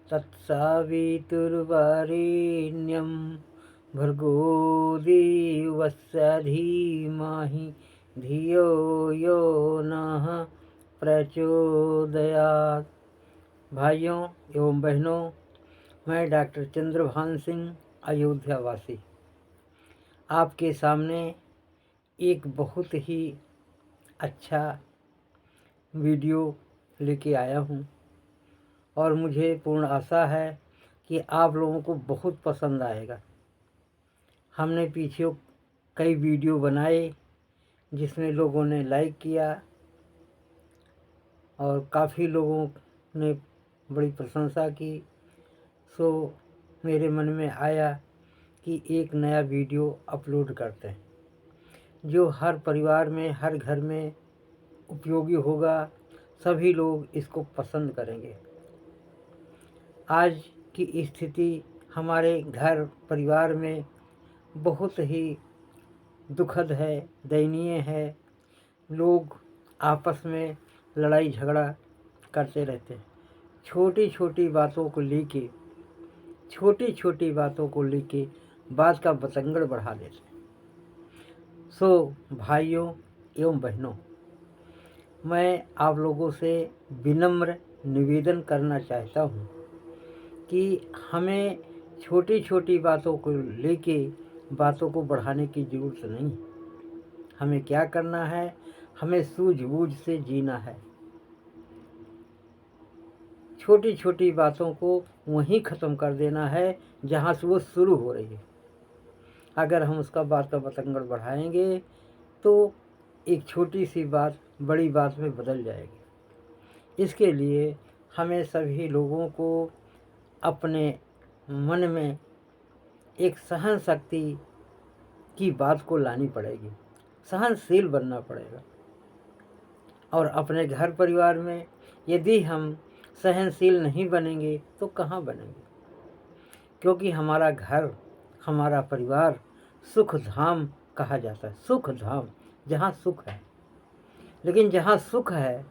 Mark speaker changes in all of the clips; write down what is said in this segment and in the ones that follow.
Speaker 1: तत्सवितुर्वरेण्यं भर्गो देवस्य धीमहि धियो यो नः प्रचोदयात्। भाइयों एवं बहनों, मैं डॉक्टर चंद्रभान सिंह, अयोध्या वासी, आपके सामने एक बहुत ही अच्छा वीडियो लेके आया हूँ और मुझे पूर्ण आशा है कि आप लोगों को बहुत पसंद आएगा। हमने पीछे कई वीडियो बनाए जिसमें लोगों ने लाइक किया और काफ़ी लोगों ने बड़ी प्रशंसा की। सो मेरे मन में आया कि एक नया वीडियो अपलोड करते हैं जो हर परिवार में, हर घर में उपयोगी होगा। सभी लोग इसको पसंद करेंगे। आज की स्थिति हमारे घर परिवार में बहुत ही दुखद है, दयनीय है। लोग आपस में लड़ाई झगड़ा करते रहते हैं। छोटी छोटी बातों को लेके बात का बतंगड़ बढ़ा देते हैं। सो भाइयों एवं बहनों, मैं आप लोगों से विनम्र निवेदन करना चाहता हूँ कि हमें छोटी छोटी बातों को लेके बातों को बढ़ाने की ज़रूरत नहीं। हमें क्या करना है, हमें सूझबूझ से जीना है। छोटी छोटी बातों को वहीं ख़त्म कर देना है जहाँ से वो शुरू हो रही है। अगर हम उसका बात का बतंगड़ बढ़ाएंगे तो एक छोटी सी बात बड़ी बात में बदल जाएगी। इसके लिए हमें सभी लोगों को अपने मन में एक सहन शक्ति की बात को लानी पड़ेगी, सहनशील बनना पड़ेगा। और अपने घर परिवार में यदि हम सहनशील नहीं बनेंगे तो कहाँ बनेंगे? क्योंकि हमारा घर, हमारा परिवार सुख धाम कहा जाता है। सुख धाम, जहाँ सुख है। लेकिन जहाँ सुख है,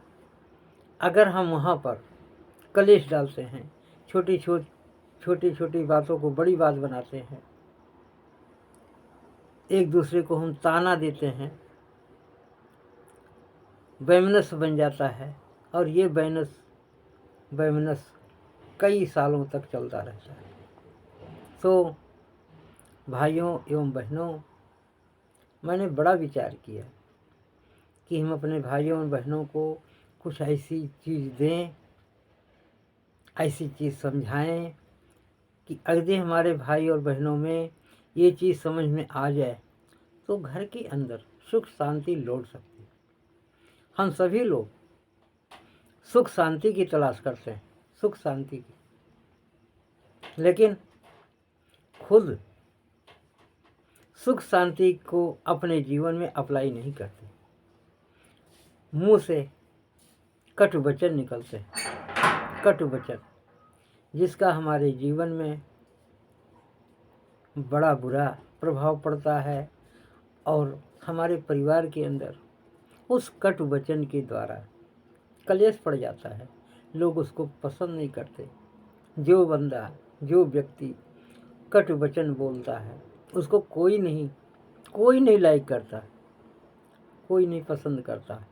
Speaker 1: अगर हम वहाँ पर कलेश डालते हैं, छोटी छोटी बातों को बड़ी बात बनाते हैं, एक दूसरे को हम ताना देते हैं, वैमनस्य बन जाता है। और ये वैमनस्य कई सालों तक चलता रहता है। तो भाइयों एवं बहनों, मैंने बड़ा विचार किया कि हम अपने भाइयों और बहनों को कुछ ऐसी चीज़ दें, ऐसी चीज़ समझाएं कि यदि हमारे भाई और बहनों में ये चीज़ समझ में आ जाए तो घर के अंदर सुख शांति लौट सकती है। हम सभी लोग सुख शांति की तलाश करते हैं, सुख शांति की, लेकिन खुद सुख शांति को अपने जीवन में अप्लाई नहीं करते। मुंह से कटु वचन निकलते हैं, कटु वचन, जिसका हमारे जीवन में बड़ा बुरा प्रभाव पड़ता है और हमारे परिवार के अंदर उस कटु वचन के द्वारा कलेश पड़ जाता है। लोग उसको पसंद नहीं करते। जो बंदा, जो व्यक्ति कटु वचन बोलता है उसको कोई नहीं लाइक करता, कोई नहीं पसंद करता।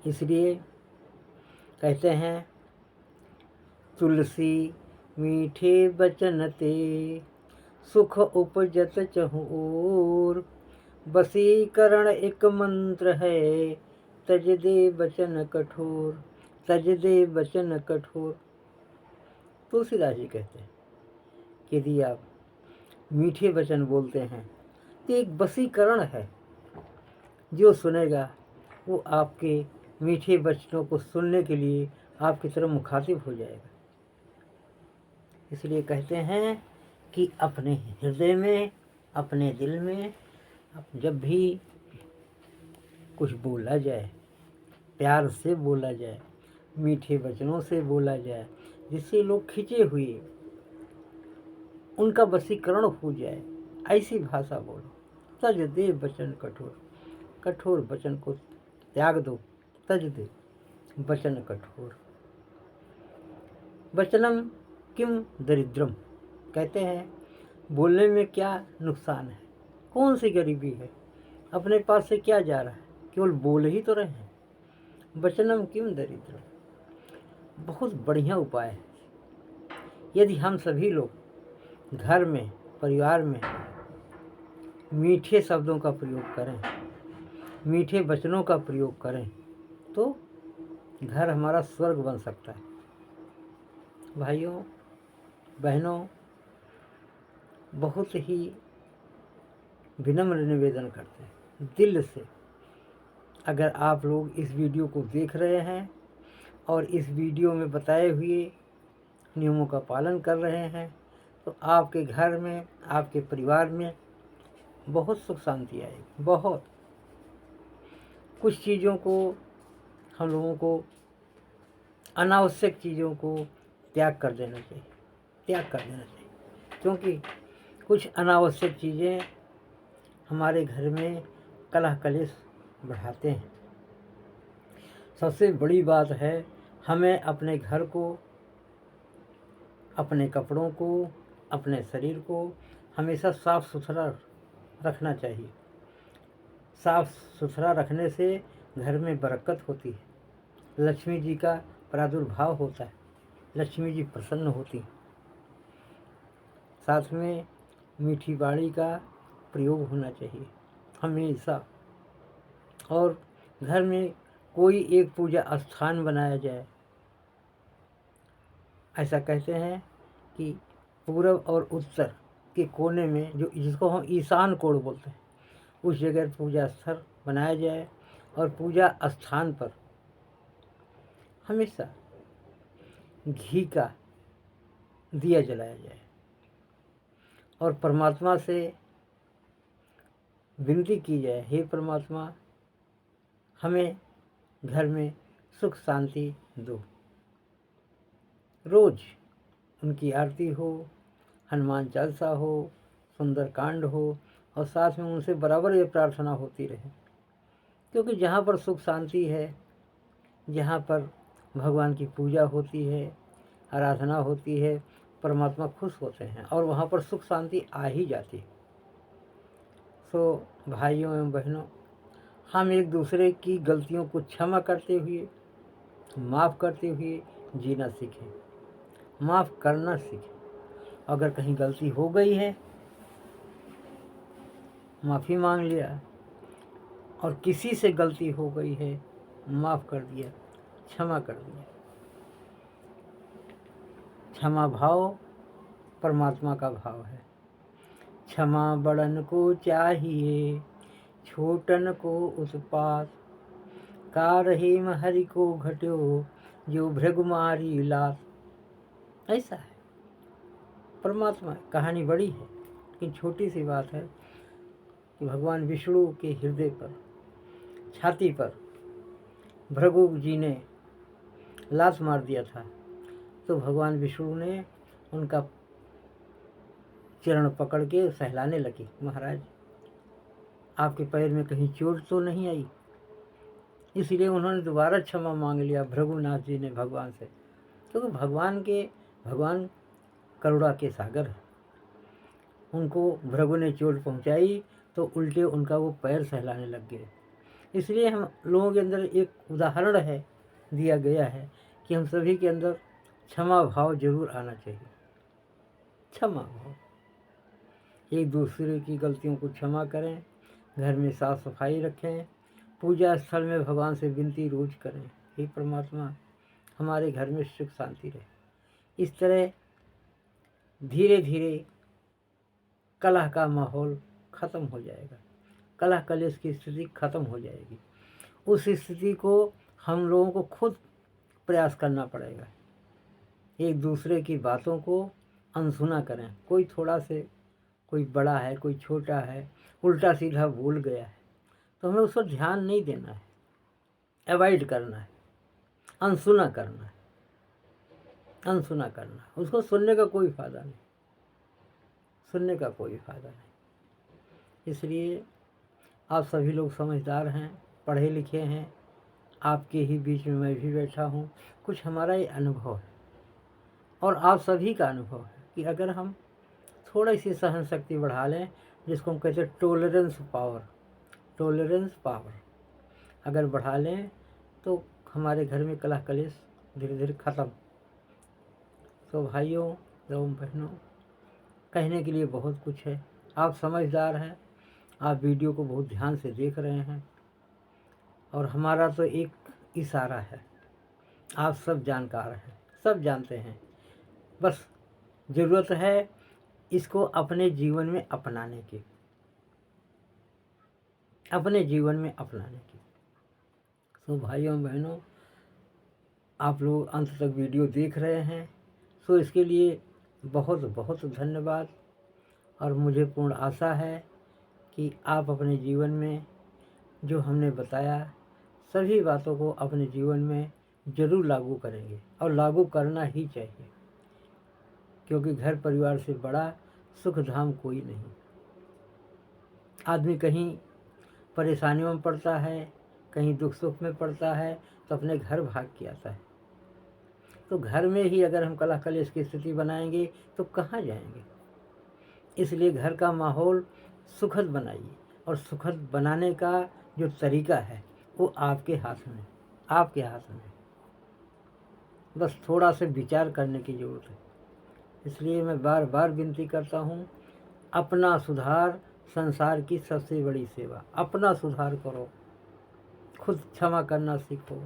Speaker 1: इसलिए कहते हैं, तुलसी मीठे बचन ते सुख उपजत चहु ओर, वशीकरण एक मंत्र है तज दे वचन कठोर, तज दे वचन कठोर। तुलसीदास जी कहते हैं कि यदि आप मीठे वचन बोलते हैं तो एक वशीकरण है। जो सुनेगा वो आपके मीठे वचनों को सुनने के लिए आपकी तरफ मुखातिब हो जाएगा। इसलिए कहते हैं कि अपने हृदय में, अपने दिल में जब भी कुछ बोला जाए, प्यार से बोला जाए, मीठे वचनों से बोला जाए, जिससे लोग खिंचे हुए उनका वशीकरण हो जाए, ऐसी भाषा बोलो। तज दे वचन कठोर, कठोर वचन को त्याग दो, तज दे वचन कठोर। वचनम किम दरिद्रम, कहते हैं बोलने में क्या नुकसान है, कौन सी गरीबी है, अपने पास से क्या जा रहा है, केवल बोल ही तो रहे हैं। वचनम किम दरिद्रम बहुत बढ़िया उपाय है। यदि हम सभी लोग घर में, परिवार में मीठे शब्दों का प्रयोग करें, मीठे वचनों का प्रयोग करें, तो घर हमारा स्वर्ग बन सकता है। भाइयों बहनों, बहुत ही विनम्र निवेदन करते हैं दिल से, अगर आप लोग इस वीडियो को देख रहे हैं और इस वीडियो में बताए हुए नियमों का पालन कर रहे हैं, तो आपके घर में, आपके परिवार में बहुत सुख शांति आएगी। बहुत कुछ चीज़ों को हम लोगों को, अनावश्यक चीज़ों को त्याग कर देना चाहिए, त्याग कर देना चाहिए, क्योंकि कुछ अनावश्यक चीज़ें हमारे घर में कलह कलेश बढ़ाते हैं। सबसे बड़ी बात है, हमें अपने घर को, अपने कपड़ों को, अपने शरीर को हमेशा साफ सुथरा रखना चाहिए। साफ सुथरा रखने से घर में बरकत होती है, लक्ष्मी जी का प्रादुर्भाव होता है, लक्ष्मी जी प्रसन्न होती हैं। साथ में मीठी बाणी का प्रयोग होना चाहिए हमेशा। और घर में कोई एक पूजा स्थान बनाया जाए। ऐसा कहते हैं कि पूरब और उत्तर के कोने में, जो जिसको हम ईशान कोण बोलते हैं, उस जगह पूजा स्थल बनाया जाए और पूजा स्थान पर हमेशा घी का दिया जलाया जाए और परमात्मा से विनती की जाए, हे परमात्मा हमें घर में सुख शांति दो। रोज उनकी आरती हो, हनुमान चालीसा हो, सुंदर कांड हो, और साथ में उनसे बराबर ये प्रार्थना होती रहे, क्योंकि जहाँ पर सुख शांति है, जहाँ पर भगवान की पूजा होती है, आराधना होती है, परमात्मा खुश होते हैं और वहाँ पर सुख शांति आ ही जाती है। सो भाइयों एवं बहनों, हम एक दूसरे की गलतियों को क्षमा करते हुए, माफ़ करते हुए जीना सीखें, माफ़ करना सीखें। अगर कहीं गलती हो गई है, माफ़ी मांग लिया, और किसी से गलती हो गई है, माफ़ कर दिया, क्षमा कर दिया। क्षमा भाव परमात्मा का भाव है। क्षमा बड़न को चाहिए, छोटन को उत्पात, कारहीम हरि को घट्यो, जो भृगुमारी लात। ऐसा है परमात्मा। कहानी बड़ी है लेकिन छोटी सी बात है कि भगवान विष्णु के हृदय पर, छाती पर भृगु जी ने लात मार दिया था, तो भगवान विष्णु ने उनका चरण पकड़ के सहलाने लगे, महाराज आपके पैर में कहीं चोट तो नहीं आई। इसलिए उन्होंने दोबारा क्षमा मांग लिया भृगुनाथ जी ने भगवान से, क्योंकि भगवान करुणा के सागर है। उनको भृगु ने चोट पहुंचाई तो उल्टे उनका वो पैर सहलाने लग गए। इसलिए हम लोगों के अंदर एक उदाहरण है, दिया गया है कि हम सभी के अंदर क्षमा भाव जरूर आना चाहिए। क्षमा भाव, एक दूसरे की गलतियों को क्षमा करें, घर में साफ सफाई रखें, पूजा स्थल में भगवान से विनती रोज करें, हे परमात्मा हमारे घर में सुख शांति रहे। इस तरह धीरे धीरे कलह का माहौल खत्म हो जाएगा, कलह कलेश की स्थिति खत्म हो जाएगी। उस स्थिति को हम लोगों को खुद प्रयास करना पड़ेगा। एक दूसरे की बातों को अनसुना करें। कोई थोड़ा से, कोई बड़ा है, कोई छोटा है, उल्टा सीधा बोल गया है, तो हमें उस पर ध्यान नहीं देना है, अवॉइड करना है, अनसुना करना है, अनसुना करना है। उसको सुनने का कोई फ़ायदा नहीं, सुनने का कोई फ़ायदा नहीं। इसलिए आप सभी लोग समझदार हैं, पढ़े लिखे हैं, आपके ही बीच में मैं भी बैठा हूँ। कुछ हमारा ये अनुभव है, और आप सभी का अनुभव है कि अगर हम थोड़ी सी सहन शक्ति बढ़ा लें, जिसको हम कहते हैं टोलरेंस पावर अगर बढ़ा लें, तो हमारे घर में कलह कलेश धीरे धीरे ख़त्म। तो भाइयों एवं बहनों, कहने के लिए बहुत कुछ है। आप समझदार हैं, आप वीडियो को बहुत ध्यान से देख रहे हैं, और हमारा तो एक इशारा है। आप सब जानकार हैं, सब जानते हैं, बस ज़रूरत है इसको अपने जीवन में अपनाने की, तो भाइयों बहनों, आप लोग अंत तक वीडियो देख रहे हैं, सो इसके लिए बहुत बहुत धन्यवाद। और मुझे पूर्ण आशा है कि आप अपने जीवन में जो हमने बताया सभी बातों को अपने जीवन में ज़रूर लागू करेंगे, और लागू करना ही चाहिए, क्योंकि घर परिवार से बड़ा सुख धाम कोई नहीं। आदमी कहीं परेशानियों में पड़ता है, कहीं दुख सुख में पड़ता है, तो अपने घर भाग के आता है। तो घर में ही अगर हम कलह कलेश की स्थिति बनाएंगे तो कहाँ जाएंगे। इसलिए घर का माहौल सुखद बनाइए, और सुखद बनाने का जो तरीका है वो आपके हाथ में, बस थोड़ा सा विचार करने की ज़रूरत है। इसलिए मैं बार बार विनती करता हूँ, अपना सुधार संसार की सबसे बड़ी सेवा। अपना सुधार करो, खुद क्षमा करना सीखो,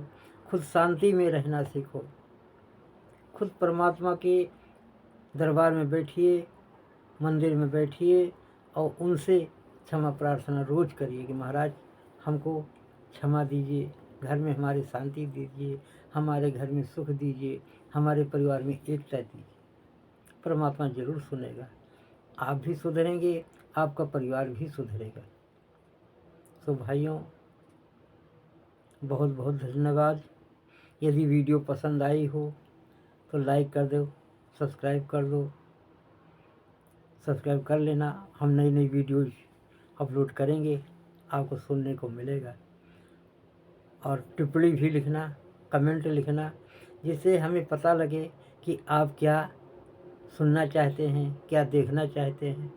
Speaker 1: खुद शांति में रहना सीखो, खुद परमात्मा के दरबार में बैठिए, मंदिर में बैठिए, और उनसे क्षमा प्रार्थना रोज़ करिए कि महाराज हमको क्षमा दीजिए, घर में हमारी शांति दीजिए, हमारे घर में सुख दीजिए, हमारे परिवार में एकता दीजिए। परमात्मा ज़रूर सुनेगा, आप भी सुधरेंगे, आपका परिवार भी सुधरेगा। तो भाइयों, बहुत बहुत धन्यवाद। यदि वीडियो पसंद आई हो तो लाइक कर दो, सब्सक्राइब कर लेना। हम नई नई वीडियोज़ अपलोड करेंगे, आपको सुनने को मिलेगा। और टिप्पणी भी लिखना, कमेंट लिखना, जिससे हमें पता लगे कि आप क्या सुनना चाहते हैं, क्या देखना चाहते हैं।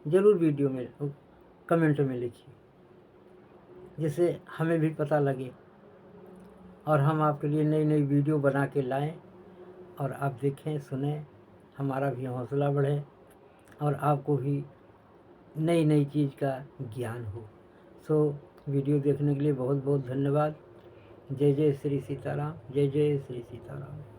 Speaker 1: ज़रूर वीडियो में कमेंट में लिखिए, जिससे हमें भी पता लगे, और हम आपके लिए नई नई वीडियो बना के लाएं, और आप देखें, सुनें, हमारा भी हौसला बढ़े, और आपको भी नई नई चीज़ का ज्ञान हो। सो वीडियो देखने के लिए बहुत बहुत धन्यवाद। जय जय श्री सीताराम, जय जय श्री सीताराम।